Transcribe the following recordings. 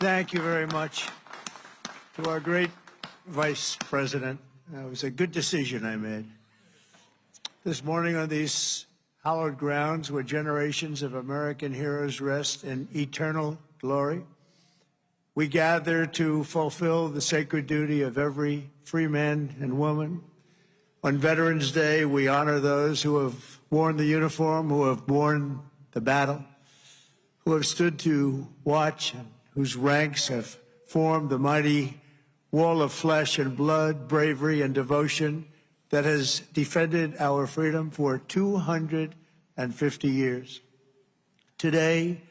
Thank you very much to our great Vice President. It was a good decision I made. This morning on these hallowed grounds where generations of American heroes rest in eternal glory, we gather to fulfill the sacred duty of every free man and woman. On Veterans Day, we honor those who have worn the uniform, who have borne the battle, who have stood to watch and whose ranks have formed the mighty wall of flesh and blood, bravery and devotion that has defended our freedom for 250 years. Today,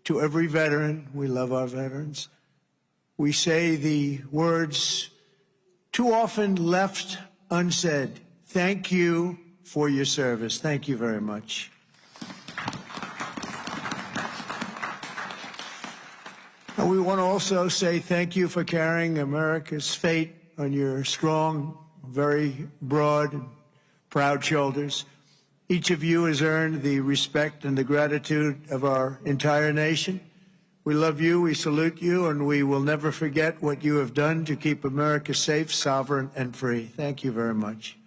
to every veteran, we love our veterans, we say the words too often left unsaid. Thank you for your service. Thank you very much. And we want to also say thank you for carrying America's fate on your strong, very broad and proud shoulders. Each of you has earned the respect and the gratitude of our entire nation. We love you, we salute you, and we will never forget what you have done to keep America safe, sovereign, and free. Thank you very much.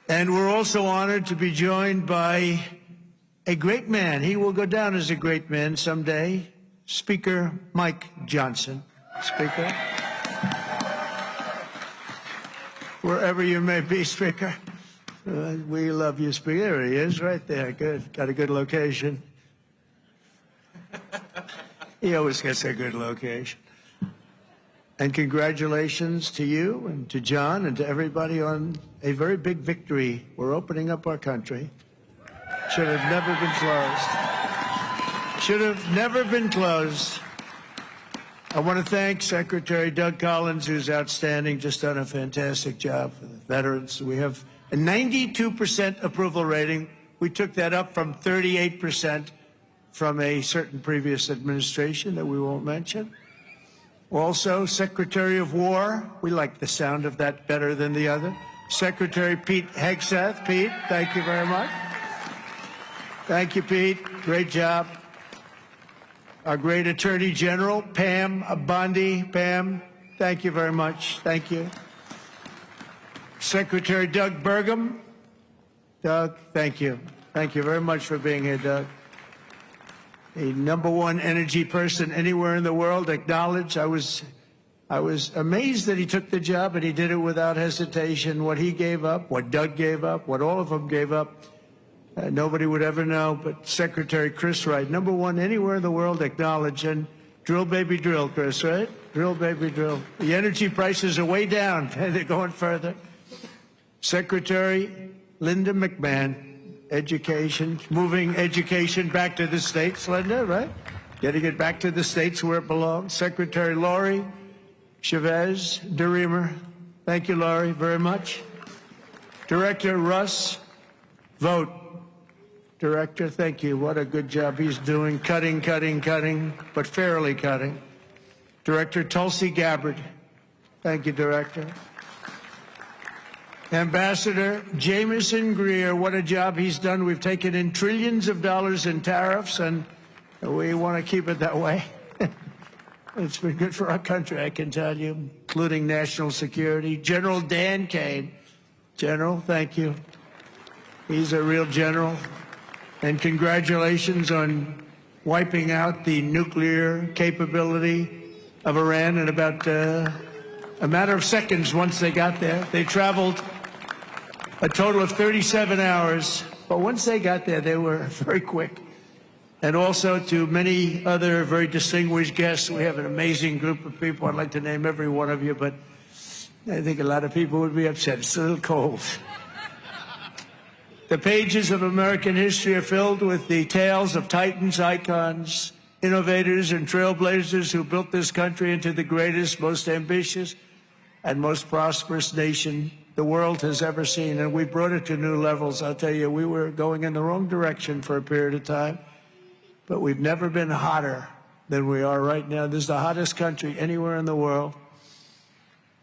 And we're also honored to be joined by a great man. He will go down as a great man someday. Speaker Mike Johnson. Speaker. Wherever you may be, Speaker. We love you, Speaker. There he is, right there. Good. Got a good location. He always gets a good location. And congratulations to you and to John and to everybody on a very big victory. We're opening up our country. Should have never been closed. Should have never been closed. I want to thank Secretary Doug Collins, who's outstanding, just done a fantastic job for the veterans. We have a 92% approval rating. We took that up from 38% from a certain previous administration that we won't mention. Also, Secretary of War, we like the sound of that better than the other. Secretary Pete Hegseth. Pete, thank you very much. Thank you, Pete. Great job. Our great Attorney General, Pam Bondi. Pam, thank you very much. Thank you. Secretary Doug Burgum. Doug, thank you. Thank you very much for being here, Doug. The #1 energy person anywhere in the world, acknowledged. I was amazed that he took the job, and he did it without hesitation. What he gave up, what Doug gave up, what all of them gave up, nobody would ever know, but Secretary Chris Wright, #1 anywhere in the world, acknowledged. And drill, baby, drill, Chris, right? Drill, baby, drill. The energy prices are way down, and they're going further. Secretary Linda McMahon, education, moving education back to the states, Linda, right? Getting it back to the states where it belongs. Secretary Laurie Chavez DeReamer, thank you, Laurie, very much. Director Russ Vogt. Director, thank you. What a good job he's doing. Cutting, but fairly cutting. Director Tulsi Gabbard. Thank you, Director. Ambassador Jamieson Greer, what a job he's done. We've taken in trillions of dollars in tariffs, and we want to keep it that way. It's been good for our country, I can tell you, including national security. General Dan Kane. General, thank you. He's a real general. And congratulations on wiping out the nuclear capability of Iran in about a matter of seconds once they got there. They traveled a total of 37 hours, but once they got there, they were very quick. And also to many other very distinguished guests. We have an amazing group of people. I'd like to name every one of you, but I think a lot of people would be upset. It's a little cold. The pages of American history are filled with the tales of titans, icons, innovators, and trailblazers who built this country into the greatest, most ambitious, and most prosperous nation the world has ever seen. And we brought it to new levels. I'll tell you, we were going in the wrong direction for a period of time, but we've never been hotter than we are right now. This is the hottest country anywhere in the world.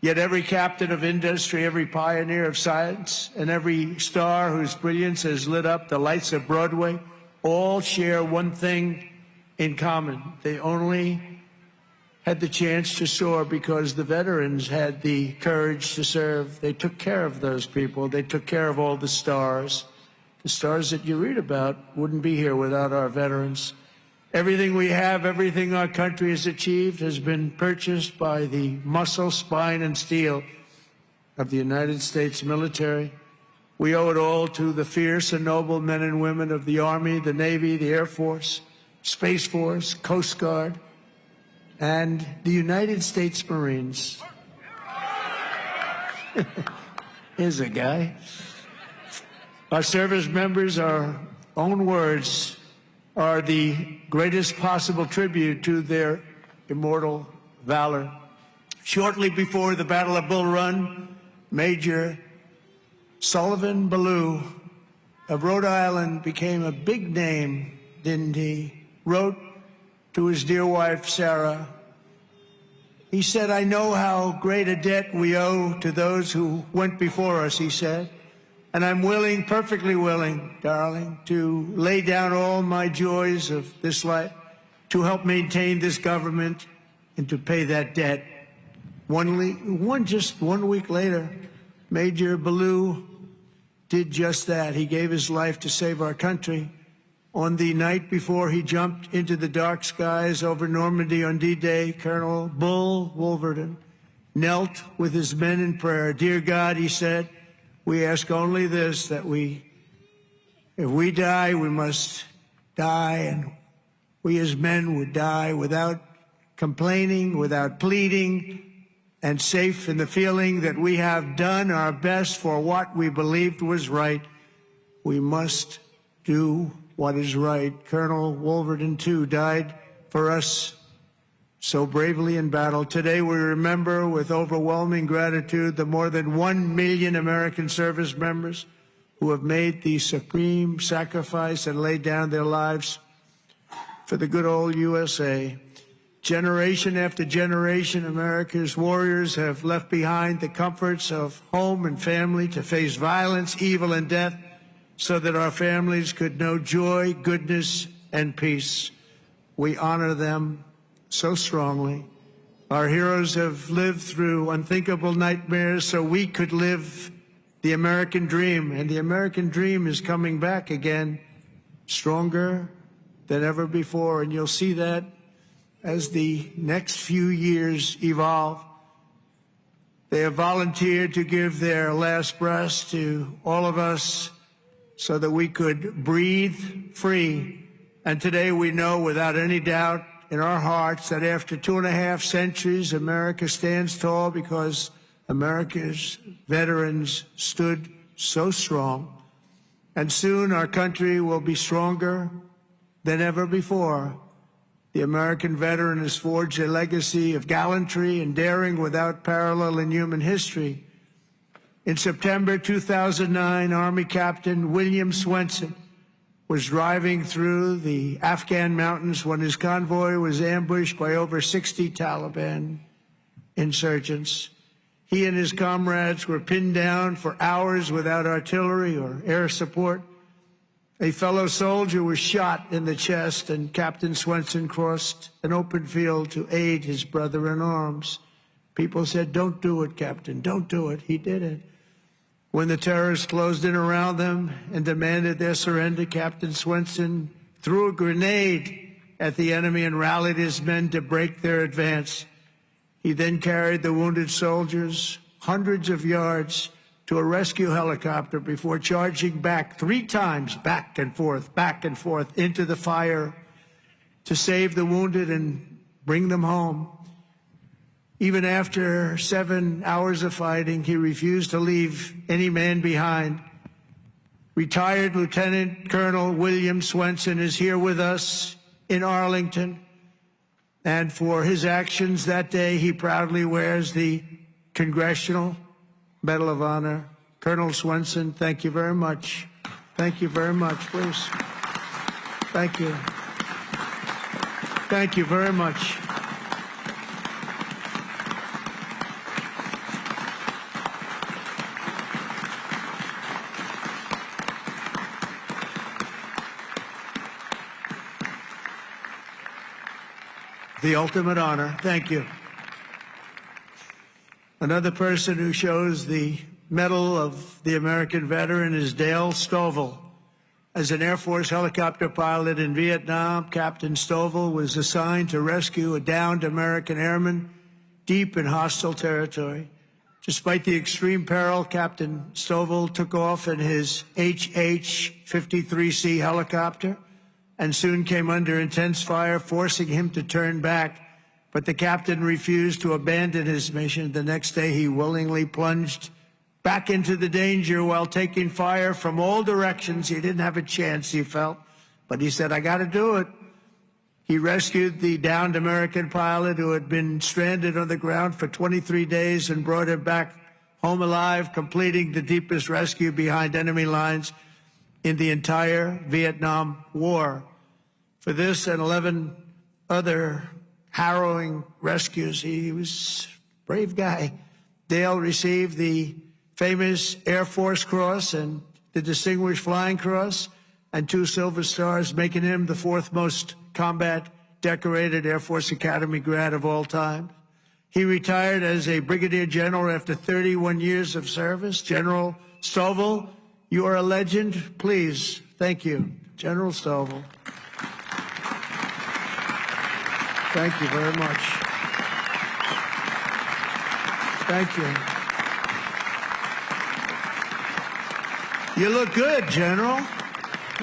Yet every captain of industry, every pioneer of science, and every star whose brilliance has lit up the lights of Broadway all share one thing in common. They only had the chance to soar because the veterans had the courage to serve. They took care of those people. They took care of all the stars. The stars that you read about wouldn't be here without our veterans. Everything we have, everything our country has achieved has been purchased by the muscle, spine, and steel of the United States military. We owe it all to the fierce and noble men and women of the Army, the Navy, the Air Force, Space Force, Coast Guard, and the United States Marines. Here's a guy. Our service members, our own words, are the greatest possible tribute to their immortal valor. Shortly before the Battle of Bull Run, Major Sullivan Ballou of Rhode Island became a big name, didn't he? Wrote to his dear wife, Sarah. He said, "I know how great a debt we owe to those who went before us," he said, "and I'm willing, perfectly willing, darling, to lay down all my joys of this life to help maintain this government and to pay that debt." Just 1 week later, Major Ballou did just that. He gave his life to save our country. On the night before he jumped into the dark skies over Normandy on D-Day, Colonel Bull Wolverton knelt with his men in prayer. "Dear God," he said, "we ask only this, that if we die, we must die, and we as men would die without complaining, without pleading, and safe in the feeling that we have done our best for what we believed was right. We must do what is right." Colonel Wolverton, too, died for us so bravely in battle. Today we remember with overwhelming gratitude the more than 1 million American service members who have made the supreme sacrifice and laid down their lives for the good old USA. Generation after generation, America's warriors have left behind the comforts of home and family to face violence, evil, and death, so that our families could know joy, goodness, and peace. We honor them so strongly. Our heroes have lived through unthinkable nightmares so we could live the American dream, and the American dream is coming back again, stronger than ever before, and you'll see that as the next few years evolve. They have volunteered to give their last breaths to all of us so that we could breathe free. And today we know without any doubt in our hearts that after 2.5 centuries, America stands tall because America's veterans stood so strong. And soon our country will be stronger than ever before. The American veteran has forged a legacy of gallantry and daring without parallel in human history. In September 2009, Army Captain William Swenson was driving through the Afghan mountains when his convoy was ambushed by over 60 Taliban insurgents. He and his comrades were pinned down for hours without artillery or air support. A fellow soldier was shot in the chest, and Captain Swenson crossed an open field to aid his brother in arms. People said, "Don't do it, Captain, don't do it." He did it. When the terrorists closed in around them and demanded their surrender, Captain Swenson threw a grenade at the enemy and rallied his men to break their advance. He then carried the wounded soldiers hundreds of yards to a rescue helicopter before charging back 3 times, back and forth, into the fire to save the wounded and bring them home. Even after 7 hours of fighting, he refused to leave any man behind. Retired Lieutenant Colonel William Swenson is here with us in Arlington, and for his actions that day, he proudly wears the Congressional Medal of Honor. Colonel Swenson, thank you very much. Thank you very much, please. Thank you. Thank you very much. the ultimate honor. Thank you. Another person who shows the Medal of the American Veteran is Dale Stovall. As an Air Force helicopter pilot in Vietnam, Captain Stovall was assigned to rescue a downed American airman deep in hostile territory. Despite the extreme peril, Captain Stovall took off in his HH-53C helicopter and soon came under intense fire, forcing him to turn back. But the captain refused to abandon his mission. The next day, he willingly plunged back into the danger while taking fire from all directions. He didn't have a chance, he felt, but he said, I got to do it. He rescued the downed American pilot who had been stranded on the ground for 23 days and brought him back home alive, completing the deepest rescue behind enemy lines in the entire Vietnam War. For this and 11 other harrowing rescues, he was a brave guy. Dale received the famous Air Force Cross and the Distinguished Flying Cross and 2 Silver Stars, making him the 4th most combat decorated Air Force Academy grad of all time. He retired as a brigadier general after 31 years of service. General Stovall, you are a legend. Please, thank you, General Stovall. Thank you very much. Thank you. You look good, General.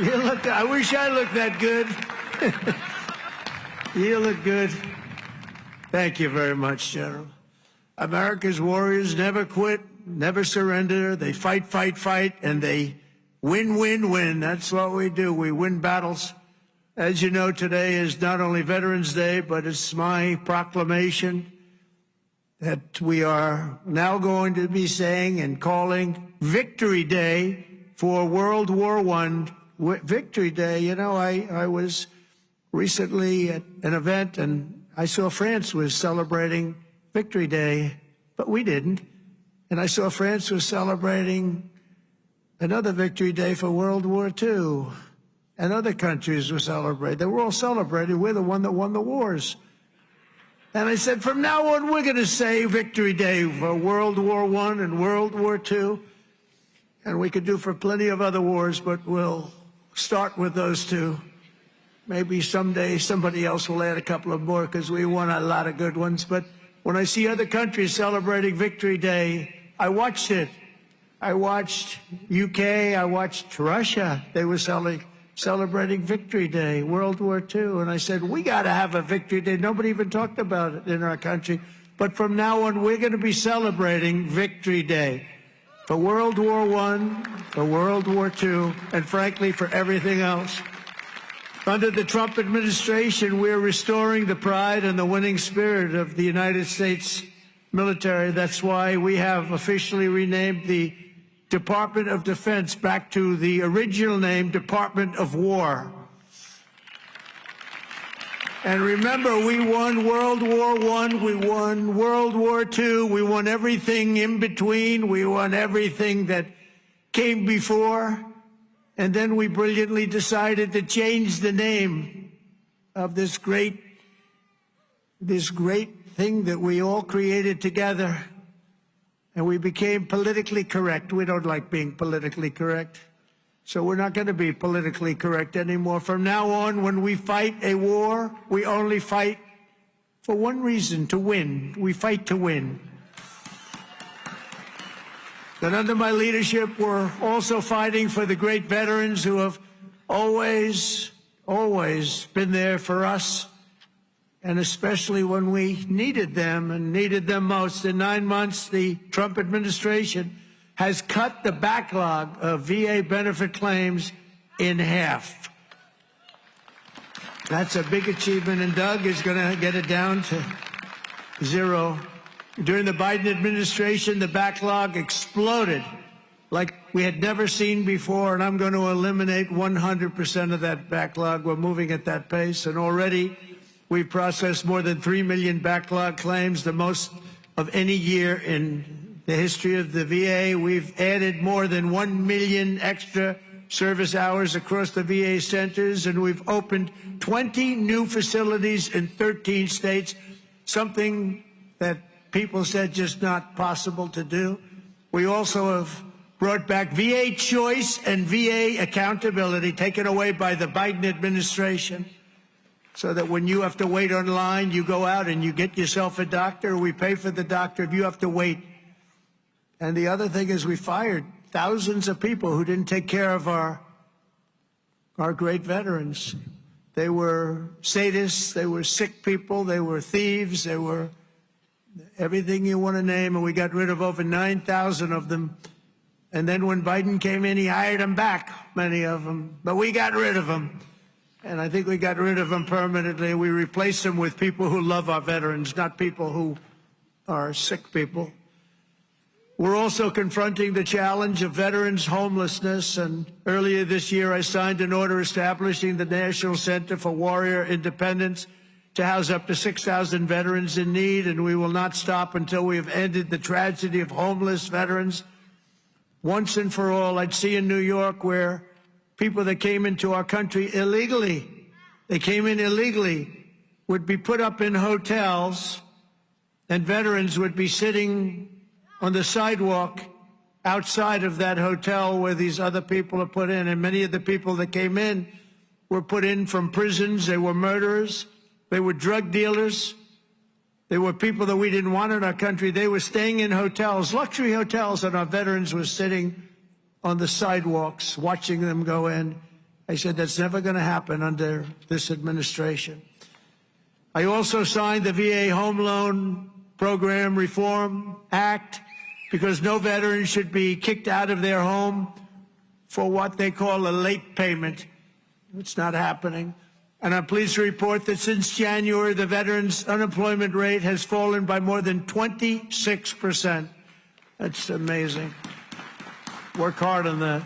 You look, I wish I looked that good. You look good. Thank you very much, General. America's warriors never quit, never surrender. They fight, fight, fight, and they win, win, win. That's what we do. We win battles. As you know, today is not only Veterans Day, but it's my proclamation that we are now going to be saying and calling Victory Day for World War I. Victory Day. You know, I was recently at an event and I saw France was celebrating Victory Day, but we didn't. And I saw France was celebrating another Victory Day for World War II. And other countries were celebrating. They were all celebrating. We're the one that won the wars. And I said, from now on, we're going to say Victory Day for World War I and World War II. And we could do for plenty of other wars, but we'll start with those 2. Maybe someday somebody else will add a couple of more because we won a lot of good ones. But when I see other countries celebrating Victory Day, I watched it. I watched UK. I watched Russia. They were celebrating Victory Day, World War II. And I said, we got to have a Victory Day. Nobody even talked about it in our country. But from now on, we're going to be celebrating Victory Day for World War I, for World War II, and frankly, for everything else. Under the Trump administration, we're restoring the pride and the winning spirit of the United States military. That's why we have officially renamed the Department of Defense back to the original name, Department of War. And remember, we won World War I, we won World War II, we won everything in between, we won everything that came before. And then we brilliantly decided to change the name of this great thing that we all created together. And we became politically correct. We don't like being politically correct. So we're not going to be politically correct anymore. From now on, when we fight a war, we only fight for one reason, to win. We fight to win. And under my leadership, we're also fighting for the great veterans who have always been there for us, and especially when we needed them and needed them most. In 9 months, the Trump administration has cut the backlog of VA benefit claims in half. That's a big achievement, and Doug is going to get it down to 0. During the Biden administration, the backlog exploded like we had never seen before, and I'm going to eliminate 100% of that backlog. We're moving at that pace, and already we've processed more than 3 million backlog claims, the most of any year in the history of the VA. We've added more than 1 million extra service hours across the VA centers, and we've opened 20 new facilities in 13 states, something that people said just not possible to do. We also have brought back VA choice and VA accountability, taken away by the Biden administration, so that when you have to wait online, you go out and you get yourself a doctor. We pay for the doctor if you have to wait. And the other thing is we fired thousands of people who didn't take care of our great veterans. They were sadists, they were sick people, they were thieves, they were everything you want to name, and we got rid of over 9,000 of them. And then when Biden came in, he hired them back, many of them, but we got rid of them. And I think we got rid of them permanently. We replaced them with people who love our veterans, not people who are sick people. We're also confronting the challenge of veterans' homelessness, and earlier this year I signed an order establishing the National Center for Warrior Independence to house up to 6,000 veterans in need, and we will not stop until we have ended the tragedy of homeless veterans once and for all. I'd see in New York where people that came into our country illegally, would be put up in hotels, and veterans would be sitting on the sidewalk outside of that hotel where these other people are put in. And many of the people that came in were put in from prisons. They were murderers. They were drug dealers. They were people that we didn't want in our country. They were staying in hotels, luxury hotels, and our veterans were sitting on the sidewalks watching them go in. I said, that's never going to happen under this administration. I also signed the VA Home Loan Program Reform Act, because no veteran should be kicked out of their home for what they call a late payment. It's not happening. And I'm pleased to report that since January, the veterans' unemployment rate has fallen by more than 26%. That's amazing. Work hard on that.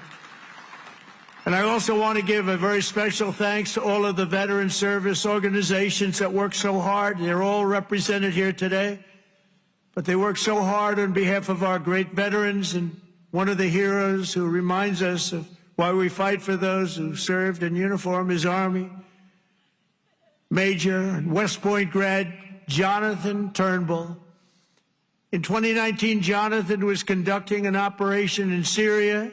And I also want to give a very special thanks to all of the veteran service organizations that work so hard. They're all represented here today. But they work so hard on behalf of our great veterans, and one of the heroes who reminds us of why we fight for those who served in uniform is Army Major and West Point grad Jonathan Turnbull. In 2019, Jonathan was conducting an operation in Syria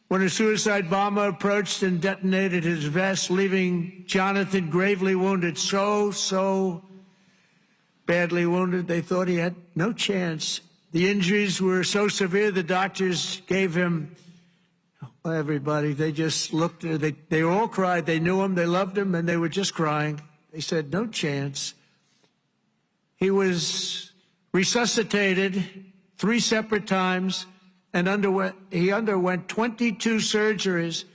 when a suicide bomber approached and detonated his vest, leaving Jonathan gravely wounded, so badly wounded, they thought he had no chance. The injuries were so severe, the doctors gave him, everybody, they just looked, they all cried. They knew him, they loved him, and they were just crying. They said, no chance. He was resuscitated 3 separate times and he underwent 22 surgeries,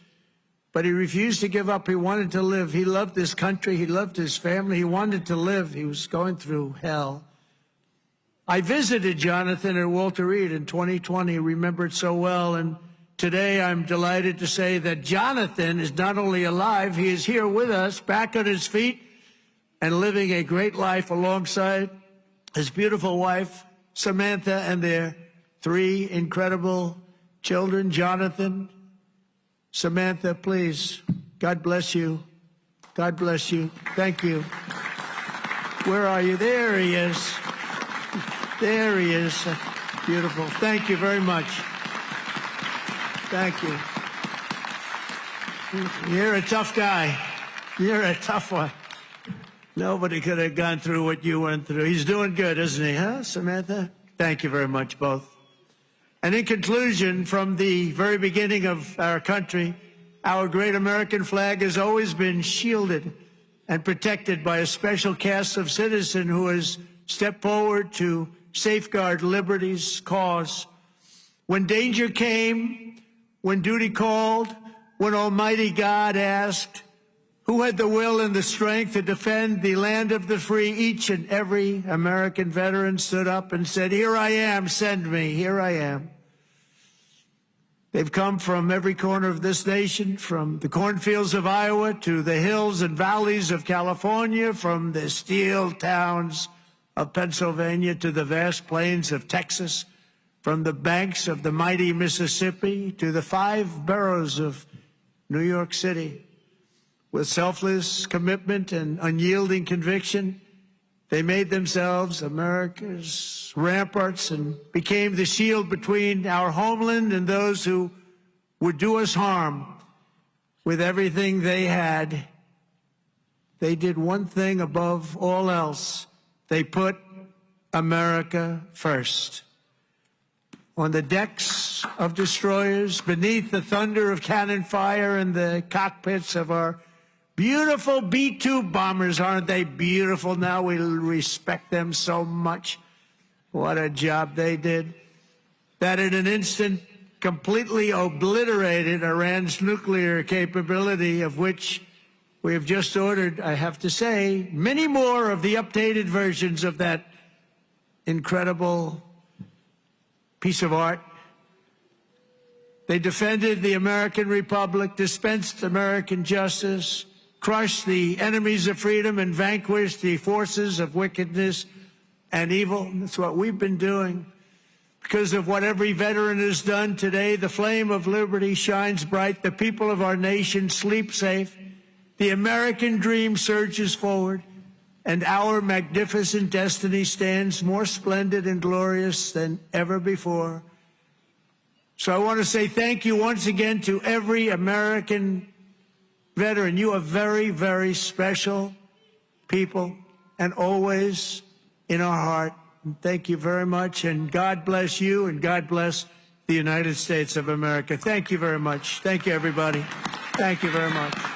but he refused to give up. He wanted to live. He loved his country. He loved his family. He wanted to live. He was going through hell. I visited Jonathan at Walter Reed in 2020, remember it so well. And today I'm delighted to say that Jonathan is not only alive, he is here with us, back on his feet and living a great life alongside his beautiful wife, Samantha, and their 3 incredible children. Jonathan, Samantha, please. God bless you. God bless you. Thank you. Where are you? There he is. There he is. Beautiful. Thank you very much. Thank you. You're a tough guy. You're a tough one. Nobody could have gone through what you went through. He's doing good, isn't he, huh, Samantha? Thank you very much, both. And in conclusion, from the very beginning of our country, our great American flag has always been shielded and protected by a special cast of citizens who has stepped forward to safeguard liberty's cause. When danger came, when duty called, when Almighty God asked, who had the will and the strength to defend the land of the free, each and every American veteran stood up and said, here I am, send me, here I am. They've come from every corner of this nation, from the cornfields of Iowa to the hills and valleys of California, from the steel towns of Pennsylvania to the vast plains of Texas, from the banks of the mighty Mississippi to the 5 boroughs of New York City. With selfless commitment and unyielding conviction, they made themselves America's ramparts and became the shield between our homeland and those who would do us harm. With everything they had, they did one thing above all else. They put America first. On the decks of destroyers, beneath the thunder of cannon fire, in the cockpits of our beautiful B-2 bombers. Aren't they beautiful now? We respect them so much. What a job they did. That in an instant completely obliterated Iran's nuclear capability, of which we have just ordered, I have to say, many more of the updated versions of that incredible piece of art. They defended the American Republic, dispensed American justice, crushed the enemies of freedom, and vanquished the forces of wickedness and evil. That's what we've been doing. Because of what every veteran has done today, the flame of liberty shines bright. The people of our nation sleep safe. The American dream surges forward, and our magnificent destiny stands more splendid and glorious than ever before. So I want to say thank you once again to every American veteran. You are very, very special people, and always in our heart. Thank you very much, and God bless you, and God bless the United States of America. Thank you very much. Thank you, everybody. Thank you very much.